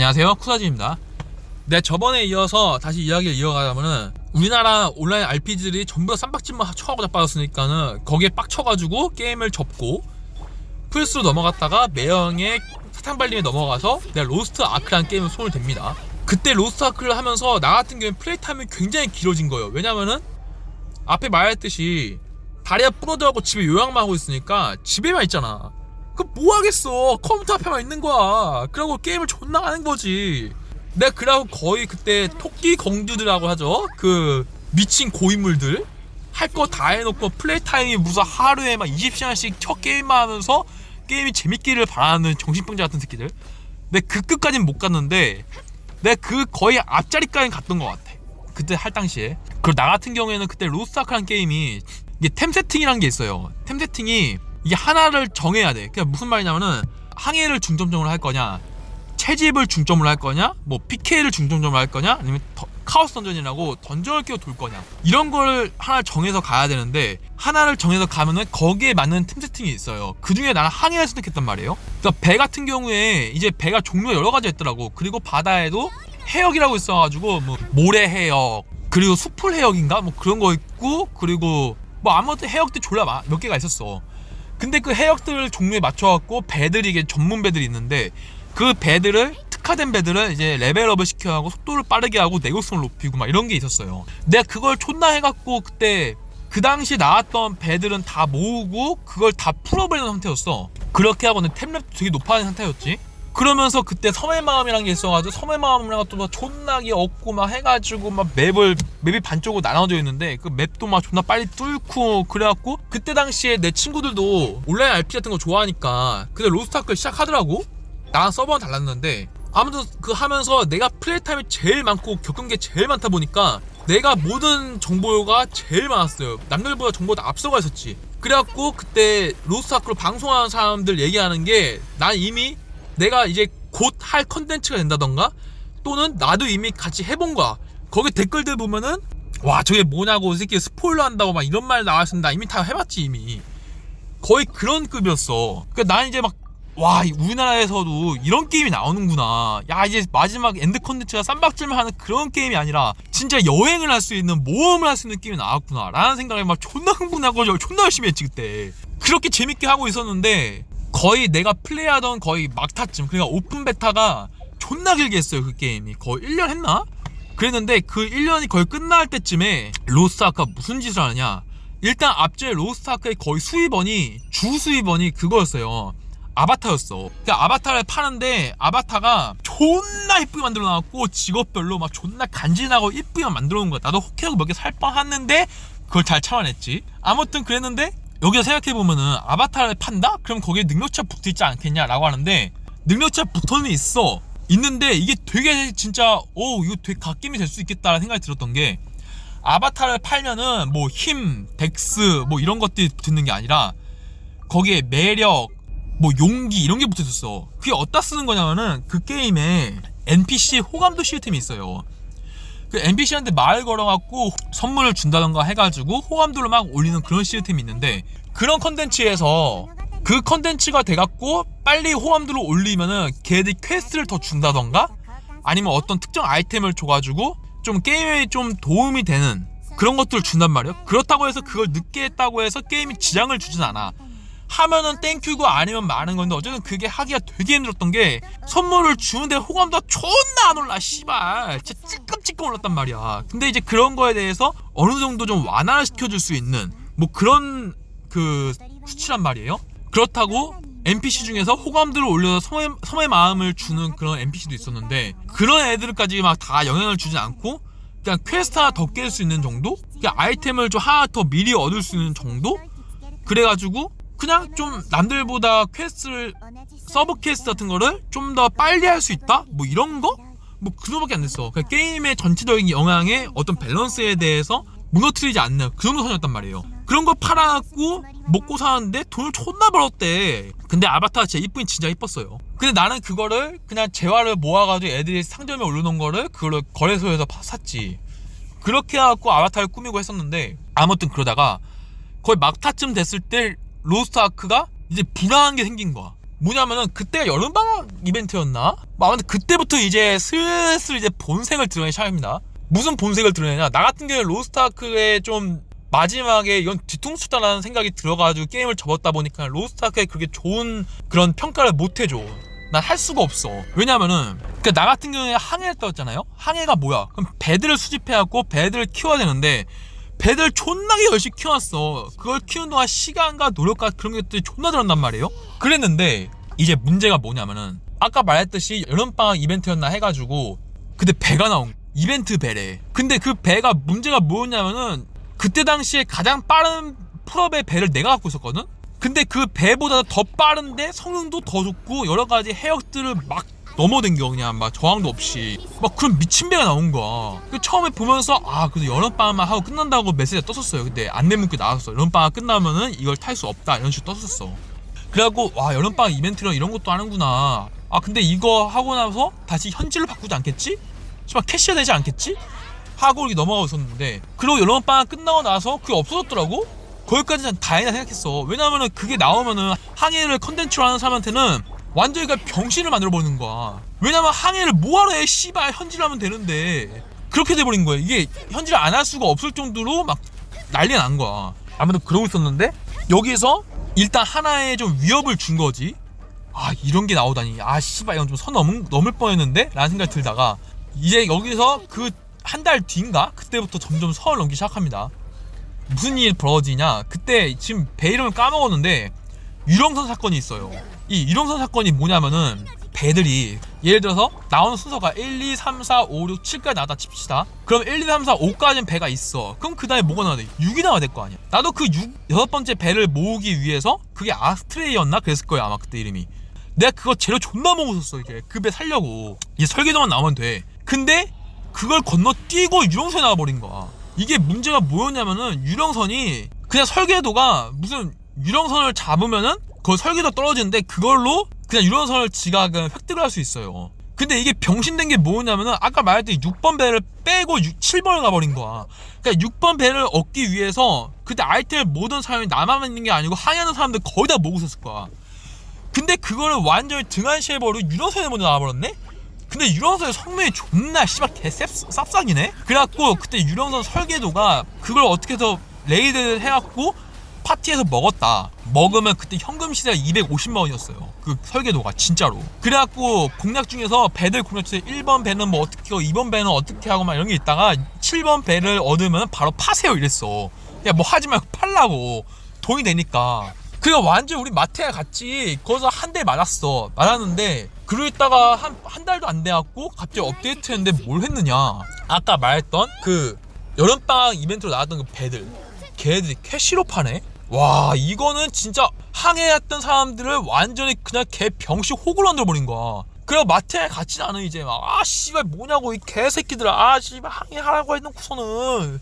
안녕하세요, 쿠사지입니다. 네, 저번에 이어서 다시 이야기를 이어가자면은 우리나라 온라인 RPG들이 전부 다 쌈박질만 쳐하고 자빠졌으니까는 거기에 빡쳐가지고 게임을 접고 플스로 넘어갔다가 매형의 사탕발림에 넘어가서 내가 로스트 아크라는 게임에 손을 댑니다. 그때 로스트 아크를 하면서 나 같은 경우에 플레이 타임이 굉장히 길어진 거예요. 왜냐면은 앞에 말했듯이 다리가 부러져갖고 집에 요양만 하고 있으니까 집에만 있잖아. 그 뭐 하겠어. 컴퓨터 앞에만 있는 거야. 그러고 게임을 존나 하는 거지. 내가 그러고 거의 그때 토끼 공주들이라고 하죠. 그 미친 고인물들 할 거 다 해놓고 플레이 타임이 무슨 하루에 막 20시간씩 첫 게임만 하면서 게임이 재밌기를 바라는 정신병자 같은 새끼들. 내가 그 끝까지는 못 갔는데 내가 그 거의 앞자리까지는 갔던 것 같아. 그때 할 당시에. 그리고 나 같은 경우에는 그때 로스트아크라는 게임이 이게 템 세팅이라는 게 있어요. 템 세팅이 이게 하나를 정해야 돼. 그러니까 무슨 말이냐면은 항해를 중점적으로 할 거냐, 채집을 중점으로 할 거냐, 뭐 PK를 중점적으로 할 거냐, 아니면 카오스 던전이라고 던전을 끼워 돌 거냐, 이런 걸 하나 정해서 가야 되는데 하나를 정해서 가면은 거기에 맞는 템 세팅이 있어요. 그 중에 나는 항해를 선택했단 말이에요. 그러니까 배 같은 경우에 이제 배가 종류가 여러 가지 있더라고. 그리고 바다에도 해역이라고 있어가지고 뭐 모래 해역, 그리고 숲풀 해역인가 뭐 그런 거 있고, 그리고 뭐 아무튼 해역들 졸라 몇 개가 있었어. 근데 그 해역들 종류에 맞춰갖고 배들이 이게 전문 배들이 있는데 그 배들을 특화된 배들을 이제 레벨업을 시켜가고 속도를 빠르게 하고 내구성을 높이고 막 이런 게 있었어요. 내가 그걸 존나 해갖고 그때 그 당시 나왔던 배들은 다 모으고 그걸 다 풀어버리는 상태였어. 그렇게 하고 내 템랩도 되게 높아진 상태였지. 그러면서 그때 섬의 마음이라는 게 있어가지고 섬의 마음이랑 또 막 존나게 얻고 막 해가지고 막 맵이 반쪽으로 나눠져 있는데 그 맵도 막 존나 빨리 뚫고 그래갖고 그때 당시에 내 친구들도 온라인 RPG 같은 거 좋아하니까 근데 로스트아크를 시작하더라고. 나랑 서버는 달랐는데 아무튼 그 하면서 내가 플레이 타임이 제일 많고 겪은 게 제일 많다 보니까 내가 모든 정보가 제일 많았어요. 남들보다 정보가 앞서가 있었지. 그래갖고 그때 로스트아크로 방송하는 사람들 얘기하는 게 난 이미 내가 이제 곧 할 컨텐츠가 된다던가 또는 나도 이미 같이 해본 거야. 거기 댓글들 보면은 와 저게 뭐냐고 이 새끼 스포일러 한다고 막 이런 말 나왔으면 나 이미 다 해봤지 이미. 거의 그런 급이었어. 그러니까 난 이제 막 와 우리나라에서도 이런 게임이 나오는구나. 야 이제 마지막 엔드 컨텐츠가 쌈박질만 하는 그런 게임이 아니라 진짜 여행을 할 수 있는 모험을 할 수 있는 게임이 나왔구나 라는 생각에 막 존나 흥분하고 존나 열심히 했지 그때. 그렇게 재밌게 하고 있었는데 거의 내가 플레이하던 거의 막타쯤, 그러니까 오픈 베타가 존나 길게 했어요. 그 게임이 거의 1년 했나? 그랬는데 그 1년이 거의 끝날 때쯤에 로스트아크가 무슨 짓을 하느냐. 일단 앞전에 로스트아크의 거의 주 수입원이 그거였어요. 아바타였어. 그러니까 아바타를 파는데 아바타가 존나 이쁘게 만들어놨고 직업별로 막 존나 간지나고 이쁘게 만들어놓은 거야. 나도 혹해하고 몇 개 살 뻔했는데 그걸 잘 참아냈지. 아무튼 그랬는데 여기서 생각해보면은 아바타를 판다? 그럼 거기에 능력치가 붙어있지 않겠냐 라고 하는데 능력치가 붙어는 있는데 이게 되게 진짜 이거 되게 갓겜이 될 수 있겠다라는 생각이 들었던 게 아바타를 팔면은 뭐 힘, 덱스 뭐 이런 것들이 붙는 게 아니라 거기에 매력, 뭐 용기 이런 게 붙어있었어. 그게 어디다 쓰는 거냐면은 그 게임에 NPC 호감도 시스템이 있어요. 그 NPC한테 말 걸어갖고 선물을 준다던가 해가지고 호감도를 막 올리는 그런 시스템이 있는데 그런 컨텐츠에서 그 컨텐츠가 돼갖고 빨리 호감도를 올리면은 걔들이 퀘스트를 더 준다던가 아니면 어떤 특정 아이템을 줘가지고 좀 게임에 좀 도움이 되는 그런 것들을 준단 말이에요. 그렇다고 해서 그걸 늦게 했다고 해서 게임이 지장을 주진 않아. 하면은 땡큐고 아니면 많은 건데 어쨌든 그게 하기가 되게 힘들었던 게 선물을 주는데 호감도가 존나 안 올라 씨발 진짜 찌끔찌끔 올랐단 말이야. 근데 이제 그런 거에 대해서 어느 정도 좀 완화를 시켜줄 수 있는 뭐 그런 그 수치란 말이에요. 그렇다고 NPC 중에서 호감도를 올려서 섬의 마음을 주는 그런 NPC도 있었는데 그런 애들까지 막 다 영향을 주진 않고 그냥 퀘스트 하나 더 깰 수 있는 정도? 그냥 아이템을 좀 하나 더 미리 얻을 수 있는 정도? 그래가지고 그냥 좀 남들보다 서브 퀘스트 같은 거를 좀 더 빨리 할 수 있다? 뭐 이런 거? 뭐 그 정도밖에 안 됐어. 그러니까 게임의 전체적인 영향에 어떤 밸런스에 대해서 무너뜨리지 않는 그 정도 선이었단 말이에요. 그런 거 팔아갖고 먹고 사는데 돈을 존나 벌었대. 근데 아바타가 진짜 이쁘긴 진짜 이뻤어요. 근데 나는 그거를 그냥 재화를 모아가지고 애들이 상점에 올려놓은 거를 그걸 거래소에서 샀지. 그렇게 해갖고 아바타를 꾸미고 했었는데 아무튼 그러다가 거의 막타쯤 됐을 때 로스트아크가 이제 불안한 게 생긴 거야. 뭐냐면은 그때가 여름방학 이벤트였나? 아무튼 그때부터 이제 슬슬 이제 본색을 드러내기 시작합니다. 무슨 본색을 드러내냐? 나 같은 경우에 로스트아크에 좀 마지막에 이건 뒤통수 쳤다라는 생각이 들어가지고 게임을 접었다 보니까 로스트아크에 그렇게 좋은 그런 평가를 못 해줘. 난 할 수가 없어. 왜냐면은 그러니까 나 같은 경우에 항해를 떠었잖아요. 항해가 뭐야? 그럼 배들을 수집해갖고 배들을 키워야 되는데 배들 존나게 열심히 키워놨어. 그걸 키우는 동안 시간과 노력과 그런 것들이 존나 들었단 말이에요. 그랬는데 이제 문제가 뭐냐면은 아까 말했듯이 여름방학 이벤트였나 해가지고 그때 배가 나온 이벤트 배래. 근데 그 배가 문제가 뭐였냐면은 그때 당시에 가장 빠른 풀업의 배를 내가 갖고 있었거든? 근데 그 배보다 더 빠른데 성능도 더 좋고 여러가지 해역들을 막 넘어댕겨 그냥 막 저항도 없이 막 그런 미친 배가 나온 거야. 처음에 보면서 그래도 여름방학만 하고 끝난다고 메시지가 떴었어요. 근데 안내 문구 나왔어. 여름방학 끝나면은 이걸 탈 수 없다 이런 식으로 떴었어. 그래갖고 와 여름방학 이벤트랑 이런 것도 하는구나. 근데 이거 하고 나서 다시 현질로 바꾸지 않겠지? 정말 캐시가 되지 않겠지? 하고 이렇게 넘어가고 있었는데 그리고 여름방학 끝나고 나서 그게 없어졌더라고? 거기까지는 다행이다 생각했어. 왜냐면은 그게 나오면은 항해를 컨텐츠로 하는 사람한테는 완전히 그냥 병신을 만들어버리는 거야. 왜냐면 항해를 뭐하러 해 씨발 현질하면 되는데 그렇게 돼버린 거야. 이게 현질을 안 할 수가 없을 정도로 막 난리가 난 거야. 아무튼 그러고 있었는데 여기서 일단 하나의 좀 위협을 준 거지. 이런 게 나오다니 씨발 이건 좀 선 넘을 뻔했는데 라는 생각이 들다가 이제 여기서 그 한 달 뒤인가? 그때부터 점점 선을 넘기 시작합니다. 무슨 일이 벌어지냐? 그때 지금 배 이름을 까먹었는데 유령선 사건이 있어요. 이 유령선 사건이 뭐냐면은 배들이 예를 들어서 나오는 순서가 1, 2, 3, 4, 5, 6, 7까지 나왔다 칩시다. 그럼 1, 2, 3, 4, 5까지는 배가 있어. 그럼 그 다음에 뭐가 나와야 돼? 6이 나와야 될 거 아니야. 나도 그 6번째 배를 모으기 위해서 그게 아스트레이였나? 그랬을 거야 아마 그때 이름이. 내가 그거 재료 존나 먹었었어. 이게 그 배 살려고 이제 설계도만 나오면 돼. 근데 그걸 건너뛰고 유령선이 나와버린 거야. 이게 문제가 뭐였냐면은 유령선이 그냥 설계도가 무슨 유령선을 잡으면은 그 설계도 떨어지는데 그걸로 그냥 유령선을 지가 획득을 할 수 있어요. 근데 이게 병신된 게 뭐냐면은 아까 말했듯이 6번 배를 빼고 7번을 가버린 거야. 그러니까 6번 배를 얻기 위해서 그때 아이템을 모든 사람이 나만 있는 게 아니고 항해하는 사람들 거의 다 모으고 있었을 거야. 근데 그거를 완전히 등한시해버리고 유령선에 먼저 나와버렸네? 근데 유령선의 성능이 존나 씨발 쌉싹이네? 그래갖고 그때 유령선 설계도가 그걸 어떻게 해서 레이드를 해갖고 파티에서 먹었다. 먹으면 그때 현금 시세가 250만원이었어요 그 설계도가 진짜로. 그래갖고 공략 중에서 배들 공략 중에 1번 배는 뭐 어떻게 하고 2번 배는 어떻게 하고 막 이런 게 있다가 7번 배를 얻으면 바로 파세요 이랬어. 야 뭐 하지 말고 팔라고 돈이 되니까. 그냥 완전 우리 마트에 갔지. 거기서 한 대 맞았는데 그러고 있다가 한 달도 안 돼갖고 갑자기 업데이트 했는데 뭘 했느냐, 아까 말했던 그 여름방학 이벤트로 나왔던 그 배들 걔네들이 캐시로 파네. 와 이거는 진짜 항해했던 사람들을 완전히 그냥 개 병신 호구로 만들어버린 거야. 그래서 마트에 갔진 않아 이제 막 씨발 뭐냐고 이 개새끼들아 씨발 항해하라고 해놓고서는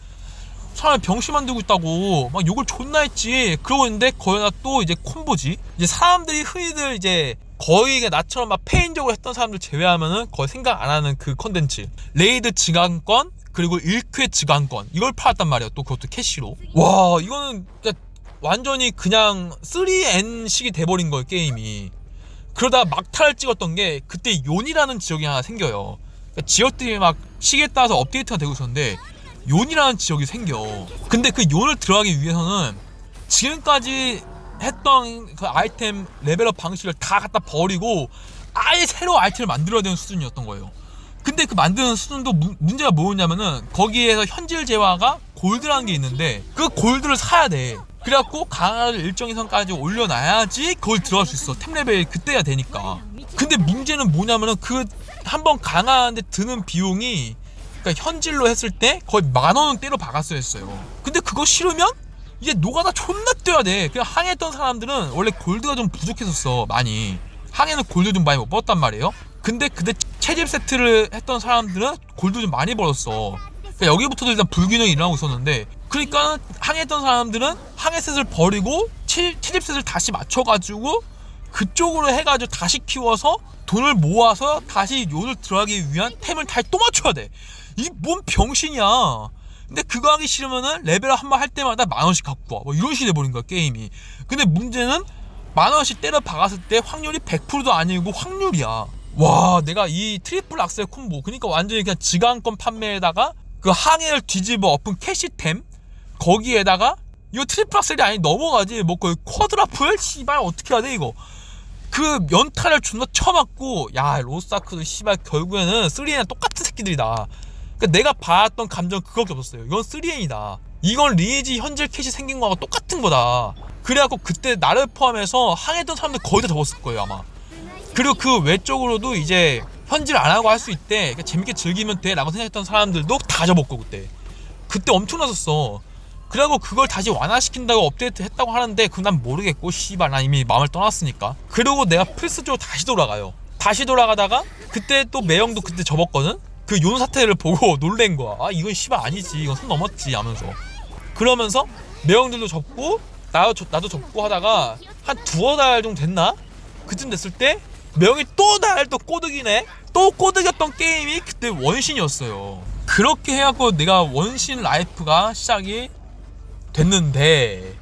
사람이 병신 만들고 있다고 막 욕을 존나 했지. 그러고 있는데 거기다 또 이제 콤보지. 이제 사람들이 흔히들 이제 거의 나처럼 막 페인적으로 했던 사람들 제외하면은 거의 생각 안 하는 그 컨텐츠 레이드 지강권 그리고 1회 지강권 이걸 팔았단 말이야. 또 그것도 캐시로. 와 이거는 진짜 완전히 그냥 3N식이 돼버린 거예요 게임이. 그러다 막타를 찍었던 게 그때 요니라는 지역이 하나 생겨요. 그러니까 지역들이 막 시기에 따라서 업데이트가 되고 있었는데 요니라는 지역이 생겨. 근데 그 요를 들어가기 위해서는 지금까지 했던 그 아이템 레벨업 방식을 다 갖다 버리고 아예 새로 아이템을 만들어야 되는 수준이었던 거예요. 근데 그 만드는 수준도 문제가 뭐였냐면은 거기에서 현질 재화가 골드라는 게 있는데 그 골드를 사야 돼. 그래갖고 강화를 일정 이상까지 올려놔야지 그걸 들어갈 수 있어. 템 레벨이 그때야 되니까. 근데 문제는 뭐냐면은 그 한번 강화하는데 드는 비용이 그러니까 현질로 했을 때 거의 10,000원 때로 박았어야 했어요. 근데 그거 싫으면 이제 노가다 존나 뛰어야 돼. 그냥 항해했던 사람들은 원래 골드가 좀 부족했었어. 많이 항해는 골드 좀 많이 못 벌었단 말이에요. 근데 그때 채집 세트를 했던 사람들은 골드 좀 많이 벌었어. 그러니까 여기부터도 일단 불균형이 일어나고 있었는데 그러니까 항해했던 사람들은 항해셋을 버리고 채집 셋을 다시 맞춰가지고 그쪽으로 해가지고 다시 키워서 돈을 모아서 다시 요를 들어가기 위한 템을 다시 또 맞춰야 돼. 이게 뭔 병신이야. 근데 그거 하기 싫으면은 레벨업 한 번 할 때마다 10,000원씩 갖고 와. 뭐 이런 식이 돼버린 거야 게임이. 근데 문제는 10,000원씩 때려 박았을 때 확률이 100%도 아니고 확률이야. 와, 내가 이 트리플 악셀 콤보, 그러니까 완전히 그냥 지강권 판매에다가 그 항해를 뒤집어 엎은 캐시템, 거기에다가 이거 트리플 악셀이 아니 넘어가지 뭐 그 쿼드라플 씨발 어떻게 해야 돼 이거. 그 연타를 존나 쳐맞고, 야 로스아크도 씨발 결국에는 3N이랑 똑같은 새끼들이다. 그러니까 내가 봤던 감정 그거밖에 없었어요. 이건 3N이다. 이건 리니지 현질 캣이 생긴 거하고 똑같은 거다. 그래갖고 그때 나를 포함해서 항했던 사람들 거의 다 접었을 거예요 아마. 그리고 그 외적으로도 이제 현질 안 하고 할 수 있대, 그러니까 재밌게 즐기면 돼 라고 생각했던 사람들도 다 접었고 그때 엄청났었어. 그리고 그걸 다시 완화시킨다고 업데이트 했다고 하는데 그건 난 모르겠고, 씨발 난 이미 마음을 떠났으니까. 그리고 내가 플스 쪽으로 다시 돌아가요. 다시 돌아가다가 그때 또 매형도 그때 접었거든. 그 용 사태를 보고 놀란 거야. 아 이건 씨발 아니지, 이건 선 넘었지 하면서. 그러면서 매형들도 접고 나도 접고 하다가 한 두어 달 정도 됐나? 그쯤 됐을 때 매형이 또 날 또 꼬드기네. 또 꼬드겼던 게임이 그때 원신이었어요. 그렇게 해갖고 내가 원신 라이프가 시작이 됐는데,